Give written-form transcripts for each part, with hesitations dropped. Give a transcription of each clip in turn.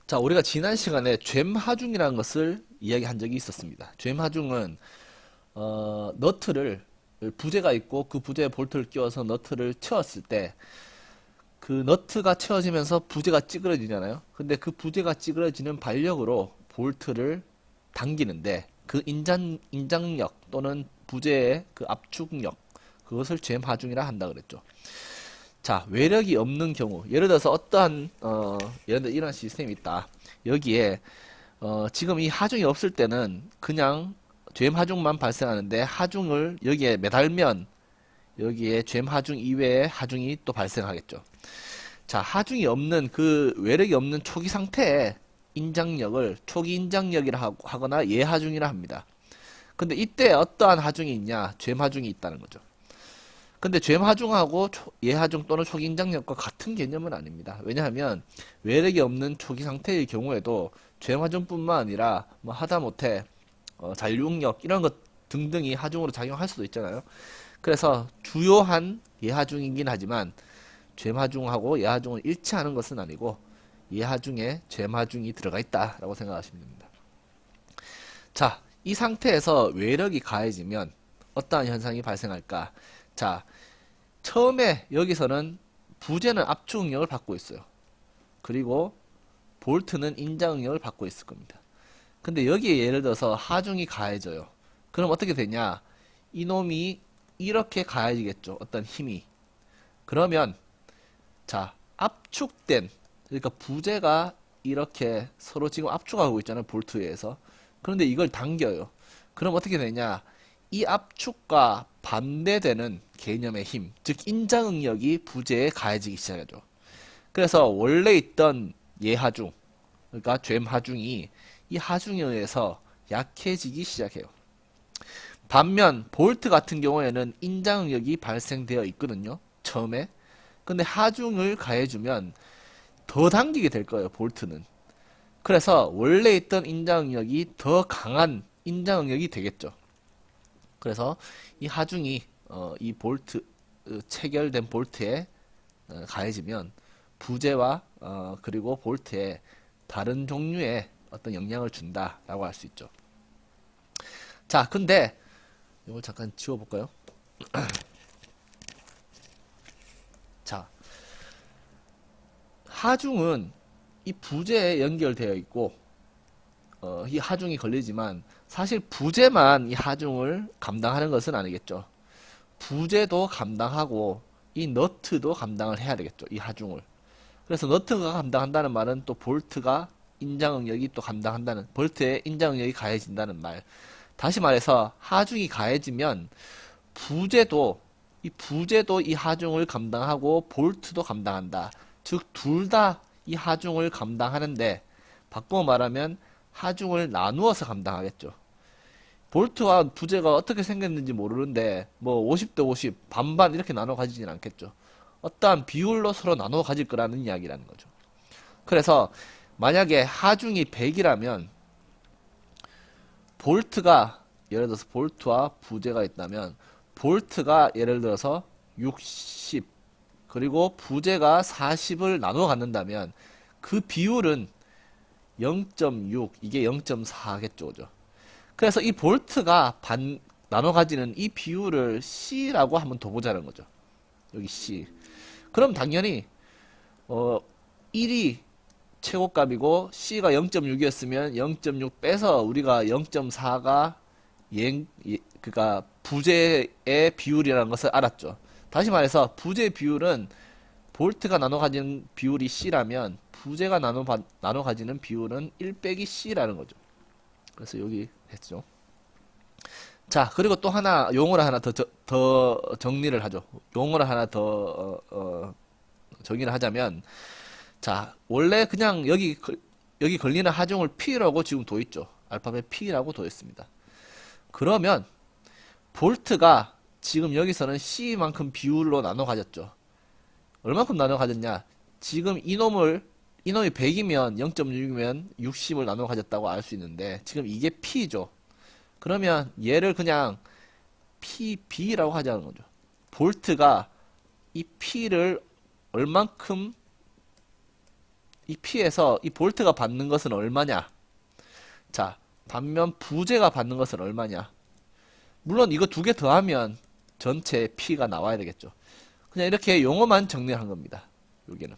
자, 우리가 지난 시간에 젬하중이라는 것을 이야기한 적이 있었습니다. 젬하중은 너트를 부재가 있고 그 부재에 볼트를 끼워서 너트를 채웠을 때 그 너트가 채워지면서 부재가 찌그러지잖아요. 근데 그 부재가 찌그러지는 발력으로 볼트를 당기는데 그 인장력 또는 부재의 그 압축력 그것을 젬하중이라 한다 그랬죠. 자, 외력이 없는 경우, 예를 들어서 어떠한, 예를 들어 이런 시스템이 있다. 여기에, 지금 이 하중이 없을 때는 그냥 젬 하중만 발생하는데 하중을 여기에 매달면 여기에 젬 하중 이외의 하중이 또 발생하겠죠. 자, 하중이 없는 그 외력이 없는 초기 상태의 인장력을 초기 인장력이라 하거나 예하중이라 합니다. 근데 이때 어떠한 하중이 있냐? 젬 하중이 있다는 거죠. 근데 젬하중하고 예하중 또는 초기 인장력과 같은 개념은 아닙니다. 왜냐하면 외력이 없는 초기 상태의 경우에도 젬하중뿐만 아니라 뭐 하다못해 잔류응력 이런 것 등등이 하중으로 작용할 수도 있잖아요. 그래서 주요한 예하중이긴 하지만 젬하중하고 예하중을 일치하는 것은 아니고 예하중에 젬하중이 들어가 있다라고 생각하시면 됩니다. 자, 이 상태에서 외력이 가해지면 어떠한 현상이 발생할까? 자, 처음에 여기서는 부재는 압축 응력을 받고 있어요. 그리고 볼트는 인장 응력을 받고 있을 겁니다. 근데 여기에 예를 들어서 하중이 가해져요. 그럼 어떻게 되냐? 이놈이 이렇게 가해지겠죠. 어떤 힘이. 그러면 자, 압축된 그러니까 부재가 이렇게 서로 지금 압축하고 있잖아요. 볼트에 의해서. 그런데 이걸 당겨요. 그럼 어떻게 되냐? 이 압축과 반대되는 개념의 힘, 즉 인장응력이 부재에 가해지기 시작하죠. 그래서 원래 있던 예하중, 그러니까 젬하중이 이 하중에 의해서 약해지기 시작해요. 반면 볼트 같은 경우에는 인장응력이 발생되어 있거든요. 처음에. 근데 하중을 가해주면 더 당기게 될 거예요. 볼트는. 그래서 원래 있던 인장응력이 더 강한 인장응력이 되겠죠. 그래서 이 하중이 이 볼트 체결된 볼트에 가해지면 부재와 그리고 볼트에 다른 종류의 어떤 영향을 준다라고 할 수 있죠. 자, 근데 이걸 잠깐 지워볼까요? 자, 하중은 이 부재에 연결되어 있고 이 하중이 걸리지만 사실 부재만 이 하중을 감당하는 것은 아니겠죠. 부재도 감당하고 이 너트도 감당을 해야 되겠죠. 이 하중을. 그래서 너트가 감당한다는 말은 또 볼트가 인장응력이 또 감당한다는 볼트의 인장응력이 가해진다는 말. 다시 말해서 하중이 가해지면 부재도 부재도 이 하중을 감당하고 볼트도 감당한다. 즉 둘 다 이 하중을 감당하는데 바꿔 말하면 하중을 나누어서 감당하겠죠. 볼트와 부재가 어떻게 생겼는지 모르는데 뭐 50대 50 반반 이렇게 나눠 가지진 않겠죠. 어떠한 비율로 서로 나눠 가질 거라는 이야기라는 거죠. 그래서 만약에 하중이 100이라면 볼트가 예를 들어서 볼트와 부재가 있다면 볼트가 예를 들어서 60 그리고 부재가 40을 나눠 갖는다면 그 비율은 0.6 이게 0.4겠죠. 그죠? 그래서 이 볼트가 나눠 가지는 이 비율을 C라고 한번 더 보자는 거죠. 여기 C. 그럼 당연히 1이 최고값이고 C가 0.6이었으면 0.6 빼서 우리가 0.4가 그러니까 부재의 비율이라는 것을 알았죠. 다시 말해서 부재 비율은 볼트가 나눠 가지는 비율이 C라면 부재가 나눠 가지는 비율은 1 빼기 C라는 거죠. 그래서 여기 했죠. 자, 그리고 또 하나 용어를 하나 더 정리를 하죠. 용어를 하나 더 정의를 하자면 자, 원래 그냥 여기 걸리는 하중을 P라고 지금 둬 있죠. 알파벳 P라고 둬 있습니다. 그러면 볼트가 지금 여기서는 C만큼 비율로 나눠 가졌죠. 얼마큼 나눠 가졌냐? 지금 이놈이 100이면 0.6이면 60을 나눠 가졌다고 알 수 있는데 지금 이게 P죠. 그러면 얘를 그냥 PB라고 하자는 거죠. 볼트가 이 P를 얼만큼 이 P에서 이 볼트가 받는 것은 얼마냐? 자, 반면 부재가 받는 것은 얼마냐? 물론 이거 두 개 더하면 전체 P가 나와야 되겠죠. 그냥 이렇게 용어만 정리한 겁니다. 여기는.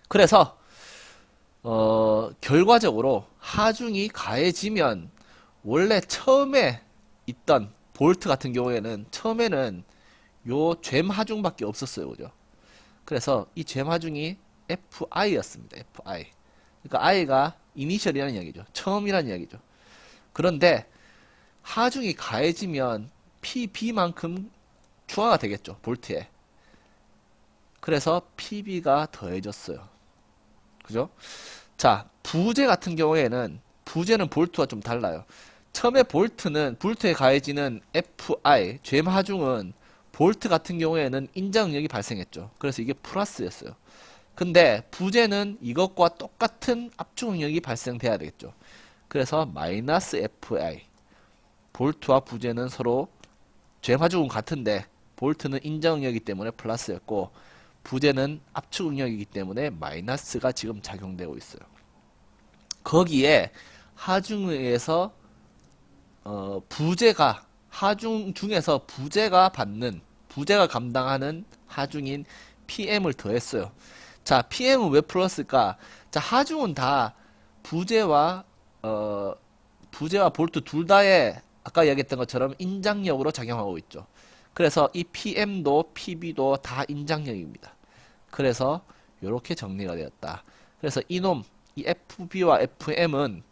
그래서 결과적으로 하중이 가해지면 원래 처음에 있던 볼트 같은 경우에는 처음에는 요 젬 하중밖에 없었어요. 그죠? 그래서 이 젬 하중이 FI였습니다. FI. 그러니까 I가 이니셜이라는 이야기죠. 처음이라는 이야기죠. 그런데 하중이 가해지면 PB만큼 추가가 되겠죠. 볼트에. 그래서 PB가 더해졌어요. 그죠? 자, 부재 같은 경우에는 부재는 볼트와 좀 달라요. 처음에 볼트에 가해지는 FI, 젬 하중은 볼트 같은 경우에는 인자 응력이 발생했죠. 그래서 이게 플러스였어요. 근데 부재는 이것과 똑같은 압축 응력이 발생돼야 되겠죠. 그래서 마이너스 FI. 볼트와 부재는 서로 젬 하중은 같은데 볼트는 인자 응력이기 때문에 플러스였고 부재는 압축 응력이기 때문에 마이너스가 지금 작용되고 있어요. 거기에 하중에서 부재가 하중 중에서 부재가 감당하는 하중인 PM을 더했어요. 자, PM은 왜 플러스일까? 자, 하중은 다 부재와 볼트 둘 다에 아까 이야기했던 것처럼 인장력으로 작용하고 있죠. 그래서 이 PM도 PB도 다 인장력입니다. 그래서 이렇게 정리가 되었다. 그래서 이놈, 이 FB와 FM은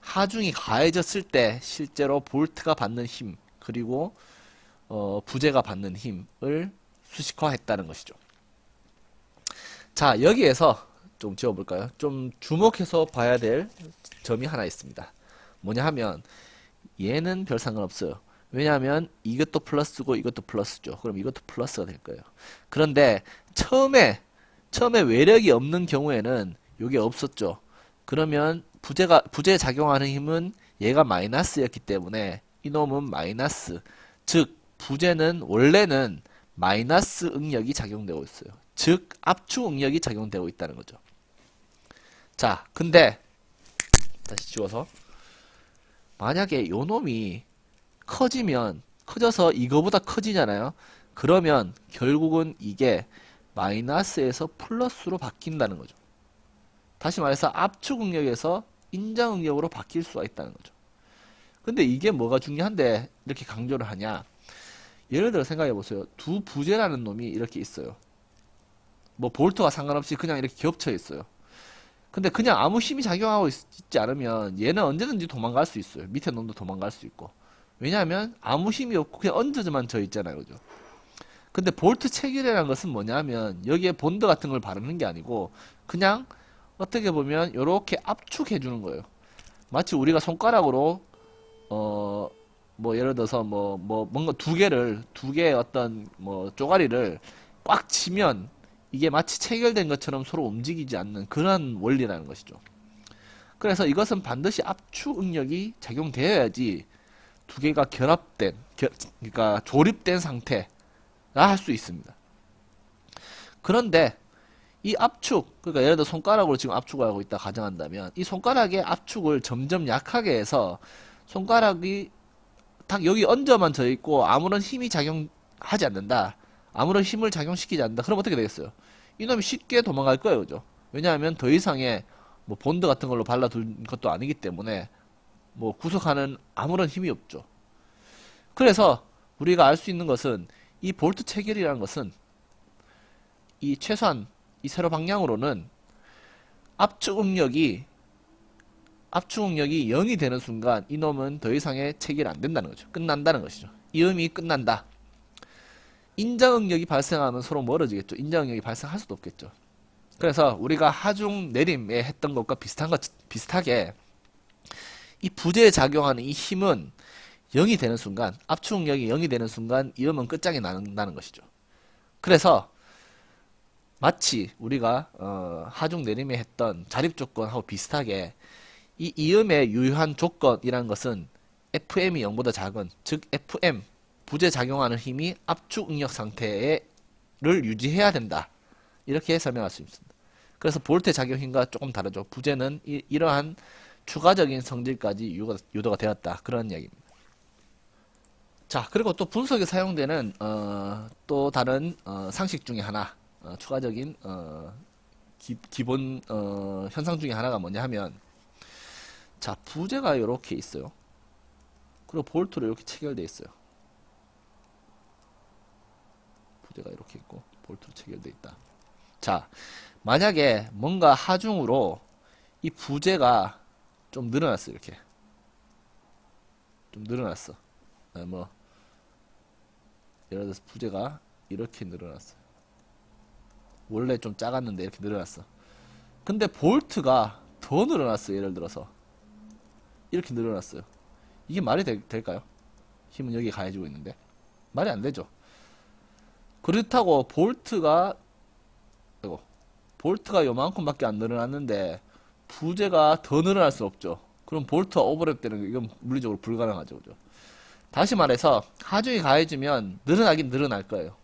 하중이 가해졌을 때 실제로 볼트가 받는 힘, 그리고 부재가 받는 힘을 수식화했다는 것이죠. 자, 여기에서 좀 지워볼까요? 좀 주목해서 봐야 될 점이 하나 있습니다. 뭐냐 하면 얘는 별 상관없어요. 왜냐하면 이것도 플러스고 이것도 플러스죠. 그럼 이것도 플러스가 될 거예요. 그런데 처음에 외력이 없는 경우에는 이게 없었죠. 그러면 부재에 작용하는 힘은 얘가 마이너스였기 때문에 이놈은 마이너스. 즉 부재는 원래는 마이너스 응력이 작용되고 있어요. 즉 압축 응력이 작용되고 있다는 거죠. 자, 근데 다시 지워서 만약에 요 놈이 커져서 이거보다 커지잖아요. 그러면 결국은 이게 마이너스에서 플러스로 바뀐다는 거죠. 다시 말해서 압축 응력에서 인장 응력으로 바뀔 수가 있다는 거죠. 근데 이게 뭐가 중요한데 이렇게 강조를 하냐? 예를 들어 생각해 보세요. 두 부재라는 놈이 이렇게 있어요. 뭐 볼트와 상관없이 그냥 이렇게 겹쳐 있어요. 근데 그냥 아무 힘이 작용하고 있지 않으면 얘는 언제든지 도망갈 수 있어요. 밑에 놈도 도망갈 수 있고. 왜냐하면 아무 힘이 없고 그냥 얹어져만 져 있잖아요. 그죠? 근데 볼트 체결이라는 것은 뭐냐면 여기에 본드 같은 걸 바르는 게 아니고 그냥 어떻게 보면 이렇게 압축해 주는 거예요. 마치 우리가 손가락으로 뭐 예를 들어서 뭔가 두 개의 어떤 뭐 쪼가리를 꽉 치면 이게 마치 체결된 것처럼 서로 움직이지 않는 그런 원리라는 것이죠. 그래서 이것은 반드시 압축 응력이 작용되어야지 두 개가 그러니까 조립된 상태라 할 수 있습니다. 그런데 이 압축, 그러니까 예를 들어 손가락으로 지금 압축을 하고 있다 가정한다면 이 손가락의 압축을 점점 약하게 해서 손가락이 딱 여기 얹어만 져 있고 아무런 힘이 작용하지 않는다. 아무런 힘을 작용시키지 않는다. 그럼 어떻게 되겠어요? 이놈이 쉽게 도망갈 거예요. 그죠? 왜냐하면 더 이상의 뭐 본드 같은 걸로 발라둔 것도 아니기 때문에 뭐 구속하는 아무런 힘이 없죠. 그래서 우리가 알 수 있는 것은 이 볼트 체결이라는 것은 이 최소한 이 세로 방향으로는 압축 응력이 0이 되는 순간 이놈은 더 이상의 체결이 안 된다는 거죠. 끝난다는 것이죠. 이 의미 끝난다. 인자 응력이 발생하면 서로 멀어지겠죠. 인자 응력이 발생할 수도 없겠죠. 그래서 우리가 하중 내림에 했던 것과 비슷하게 이 부재에 작용하는 이 힘은 0이 되는 순간, 압축 응력이 0이 되는 순간 이음은 끝장이 난다는 것이죠. 그래서 마치 우리가 하중 내림에 했던 자립 조건하고 비슷하게 이 이음의 유효한 조건이라는 것은 FM이 0보다 작은, 즉 FM 부재 작용하는 힘이 압축 응력 상태를 유지해야 된다. 이렇게 설명할 수 있습니다. 그래서 볼트의 작용 힘과 조금 다르죠. 부재는 이러한 추가적인 성질까지 유도가 되었다. 그런 이야기입니다. 자, 그리고 또 분석에 사용되는 또 다른 상식 중에 하나, 추가적인 기본 현상 중에 하나가 뭐냐 하면, 자, 부재가 이렇게 있어요. 그리고 볼트로 이렇게 체결되어 있어요. 부재가 이렇게 있고 볼트로 체결되어 있다. 자, 만약에 뭔가 하중으로 이 부재가 좀 늘어났어. 이렇게 좀 늘어났어. 뭐 예를 들어서 부재가 이렇게 늘어났어. 원래 좀 작았는데 이렇게 늘어났어. 근데 볼트가 더 늘어났어. 예를 들어서 이렇게 늘어났어요. 이게 말이 될까요? 힘은 여기 가해지고 있는데 말이 안 되죠. 그렇다고 볼트가 요만큼밖에 안 늘어났는데 부재가 더 늘어날 수 없죠. 그럼 볼트와 오버랩 되는 게 이건 물리적으로 불가능하죠. 그죠? 다시 말해서 하중이 가해지면 늘어나긴 늘어날 거예요.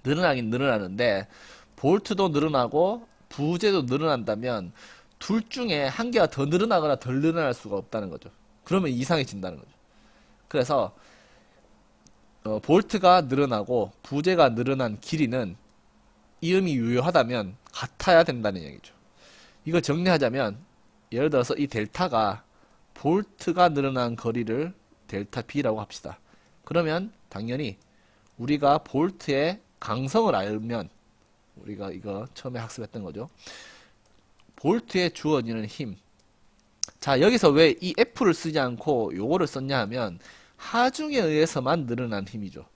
늘어나긴 늘어나는데 볼트도 늘어나고 부재도 늘어난다면 둘 중에 한 개가 더 늘어나거나 덜 늘어날 수가 없다는 거죠. 그러면 이상해진다는 거죠. 그래서 볼트가 늘어나고 부재가 늘어난 길이는 이음이 유효하다면 같아야 된다는 얘기죠. 이거 정리하자면 예를 들어서 이 델타가 볼트가 늘어난 거리를 델타 B라고 합시다. 그러면 당연히 우리가 볼트의 강성을 알면 우리가 이거 처음에 학습했던 거죠. 볼트에 주어지는 힘. 자, 여기서 왜 이 F를 쓰지 않고 요거를 썼냐 하면 하중에 의해서만 늘어난 힘이죠.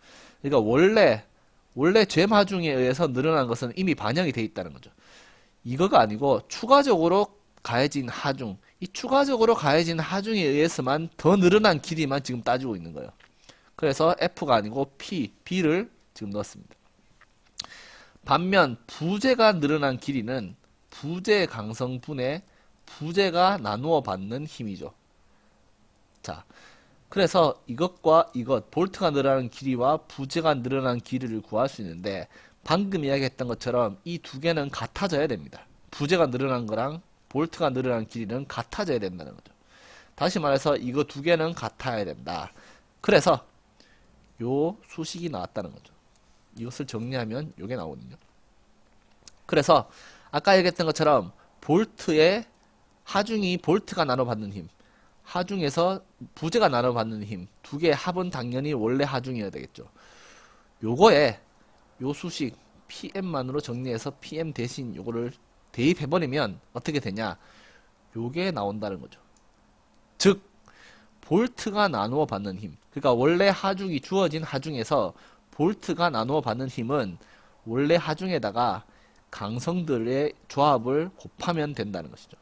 그러니까 원래 젬 하중에 의해서 늘어난 것은 이미 반영이 돼 있다는 거죠. 이거가 아니고 추가적으로 가해진 하중, 이 추가적으로 가해진 하중에 의해서만 더 늘어난 길이만 지금 따지고 있는 거예요. 그래서 F가 아니고 B를 지금 넣었습니다. 반면 부재가 늘어난 길이는 부재 강성분의 부재가 나누어 받는 힘이죠. 자, 그래서 이것과 이것, 볼트가 늘어나는 길이와 부재가 늘어난 길이를 구할 수 있는데 방금 이야기했던 것처럼 이 두 개는 같아져야 됩니다. 부재가 늘어난 거랑 볼트가 늘어난 길이는 같아져야 된다는 거죠. 다시 말해서 이거 두 개는 같아야 된다. 그래서 요 수식이 나왔다는 거죠. 이것을 정리하면 요게 나오거든요. 그래서 아까 얘기했던 것처럼 볼트의 하중이 볼트가 나눠받는 힘, 하중에서 부재가 나눠받는 힘, 두 개의 합은 당연히 원래 하중이어야 되겠죠. 요거에 요 수식 PM만으로 정리해서 PM 대신 요거를 대입해버리면 어떻게 되냐? 요게 나온다는 거죠. 즉 볼트가 나누어 받는 힘, 그러니까 원래 하중이 주어진 하중에서 볼트가 나누어 받는 힘은 원래 하중에다가 강성들의 조합을 곱하면 된다는 것이죠.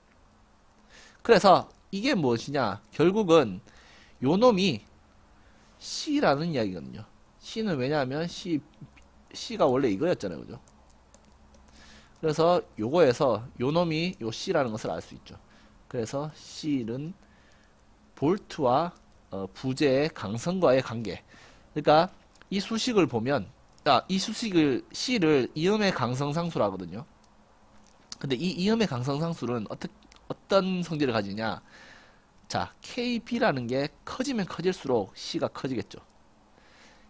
그래서 이게 무엇이냐? 결국은 요 놈이 C라는 이야기거든요. C는 왜냐하면 C가 원래 이거였잖아요. 그죠? 그래서 요거에서 요 놈이 요 C라는 것을 알 수 있죠. 그래서 C는 볼트와 부재의 강성과의 관계. 그러니까 이 수식을 보면 이 수식을 C를 이음의 강성상수라 하거든요. 근데 이 이음의 강성상수는 어떤 성질을 가지냐? 자, KB라는 게 커지면 커질수록 C가 커지겠죠.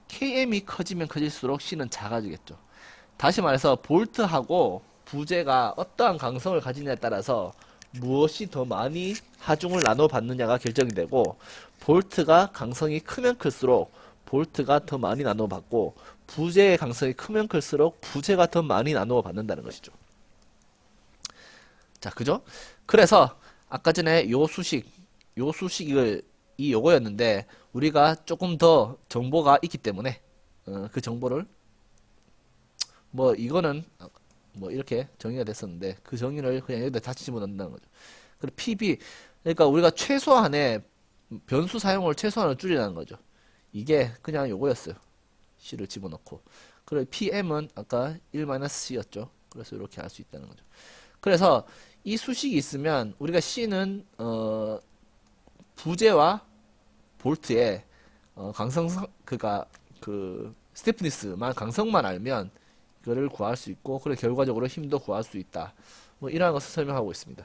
KM이 커지면 커질수록 C는 작아지겠죠. 다시 말해서 볼트하고 부재가 어떠한 강성을 가지냐에 따라서 무엇이 더 많이 하중을 나눠 받느냐가 결정이 되고, 볼트가 강성이 크면 클수록 볼트가 더 많이 나눠 받고, 부재의 강성이 크면 클수록 부재가 더 많이 나누어 받는다는 것이죠. 자, 그죠? 그래서 아까 전에 요 수식을 요거였는데 우리가 조금 더 정보가 있기 때문에 그 정보를 뭐 이거는 뭐 이렇게 정의가 됐었는데 그 정의를 그냥 여기다 다시 집어넣는다는 거죠. 그리고 PB, 그러니까 우리가 최소한의 변수 사용을 최소한으로 줄이라는 거죠. 이게 그냥 요거였어요. C를 집어넣고. 그리고 PM은 아까 1-C였죠. 그래서 이렇게 할 수 있다는 거죠. 그래서 이 수식이 있으면 우리가 C는 부재와 볼트의 강성, 그니까 그 스티프니스만 강성만 알면 그거를 구할 수 있고, 그래 결과적으로 힘도 구할 수 있다. 뭐 이러한 것을 설명하고 있습니다.